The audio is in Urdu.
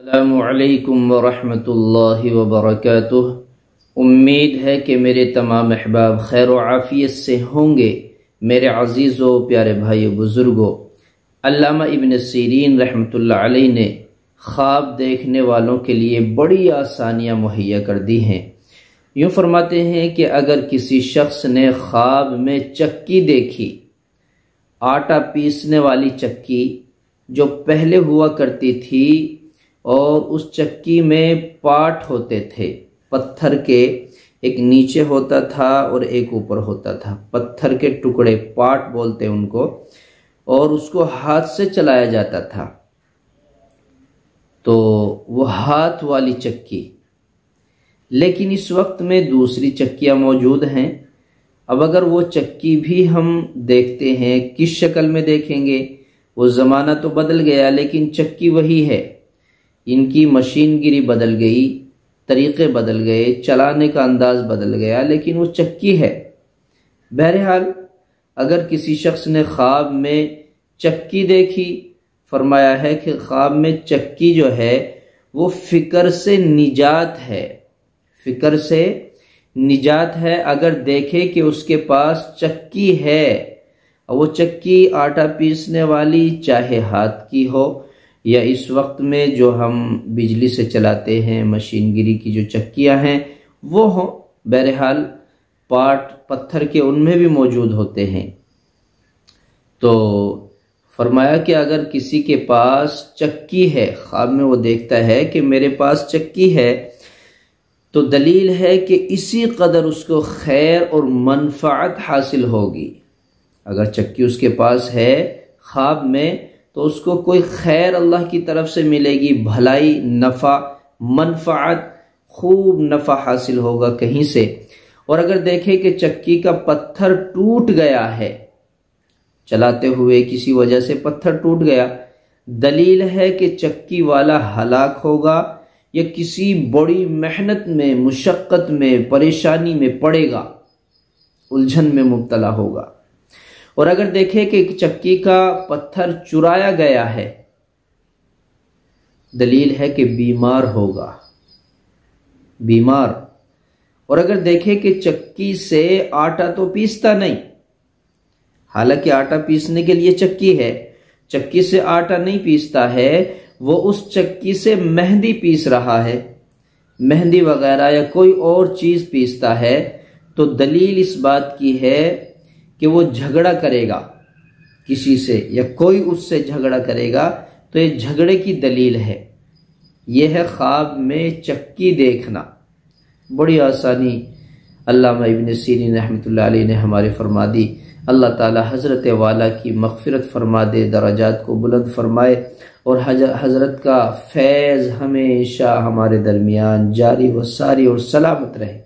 السلام علیکم ورحمۃ اللہ وبرکاتہ۔ امید ہے کہ میرے تمام احباب خیر و عافیت سے ہوں گے۔ میرے عزیزوں، پیارے بھائیو، بزرگوں، علامہ ابن سیرین رحمۃ اللہ علیہ نے خواب دیکھنے والوں کے لیے بڑی آسانیاں مہیا کر دی ہیں۔ یوں فرماتے ہیں کہ اگر کسی شخص نے خواب میں چکی دیکھی، آٹا پیسنے والی چکی جو پہلے ہوا کرتی تھی، اور اس چکی میں پاٹ ہوتے تھے پتھر کے، ایک نیچے ہوتا تھا اور ایک اوپر ہوتا تھا، پتھر کے ٹکڑے پاٹ بولتے ان کو، اور اس کو ہاتھ سے چلایا جاتا تھا۔ تو وہ ہاتھ والی چکی، لیکن اس وقت میں دوسری چکیاں موجود ہیں۔ اب اگر وہ چکی بھی ہم دیکھتے ہیں، کس شکل میں دیکھیں گے؟ وہ زمانہ تو بدل گیا لیکن چکی وہی ہے۔ ان کی مشین گیری بدل گئی، طریقے بدل گئے، چلانے کا انداز بدل گیا، لیکن وہ چکی ہے۔ بہرحال اگر کسی شخص نے خواب میں چکی دیکھی، فرمایا ہے کہ خواب میں چکی جو ہے وہ فکر سے نجات ہے، فکر سے نجات ہے۔ اگر دیکھے کہ اس کے پاس چکی ہے، وہ چکی آٹا پیسنے والی، چاہے ہاتھ کی ہو یا اس وقت میں جو ہم بجلی سے چلاتے ہیں، مشین گیری کی جو چکیاں ہیں وہ ہوں، بہرحال پاٹ پتھر کے ان میں بھی موجود ہوتے ہیں۔ تو فرمایا کہ اگر کسی کے پاس چکی ہے، خواب میں وہ دیکھتا ہے کہ میرے پاس چکی ہے، تو دلیل ہے کہ اسی قدر اس کو خیر اور منفعت حاصل ہوگی۔ اگر چکی اس کے پاس ہے خواب میں، تو اس کو کوئی خیر اللہ کی طرف سے ملے گی، بھلائی، نفع، منفعت، خوب نفع حاصل ہوگا کہیں سے۔ اور اگر دیکھے کہ چکی کا پتھر ٹوٹ گیا ہے، چلاتے ہوئے کسی وجہ سے پتھر ٹوٹ گیا، دلیل ہے کہ چکی والا ہلاک ہوگا یا کسی بڑی محنت میں، مشقت میں، پریشانی میں پڑے گا، الجھن میں مبتلا ہوگا۔ اور اگر دیکھے کہ چکی کا پتھر چرایا گیا ہے، دلیل ہے کہ بیمار ہوگا، بیمار۔ اور اگر دیکھے کہ چکی سے آٹا تو پیستا نہیں، حالانکہ آٹا پیسنے کے لیے چکی ہے، چکی سے آٹا نہیں پیستا ہے، وہ اس چکی سے مہندی پیس رہا ہے، مہندی وغیرہ یا کوئی اور چیز پیستا ہے، تو دلیل اس بات کی ہے کہ وہ جھگڑا کرے گا کسی سے، یا کوئی اس سے جھگڑا کرے گا، تو یہ جھگڑے کی دلیل ہے۔ یہ ہے خواب میں چکی دیکھنا۔ بڑی آسانی علامہ ابن سیرین رحمۃ اللہ علیہ نے ہمارے فرما دی۔ اللہ تعالی حضرت والا کی مغفرت فرما دے، درجات کو بلند فرمائے، اور حضرت کا فیض ہمیشہ ہمارے درمیان جاری و ساری اور سلامت رہے۔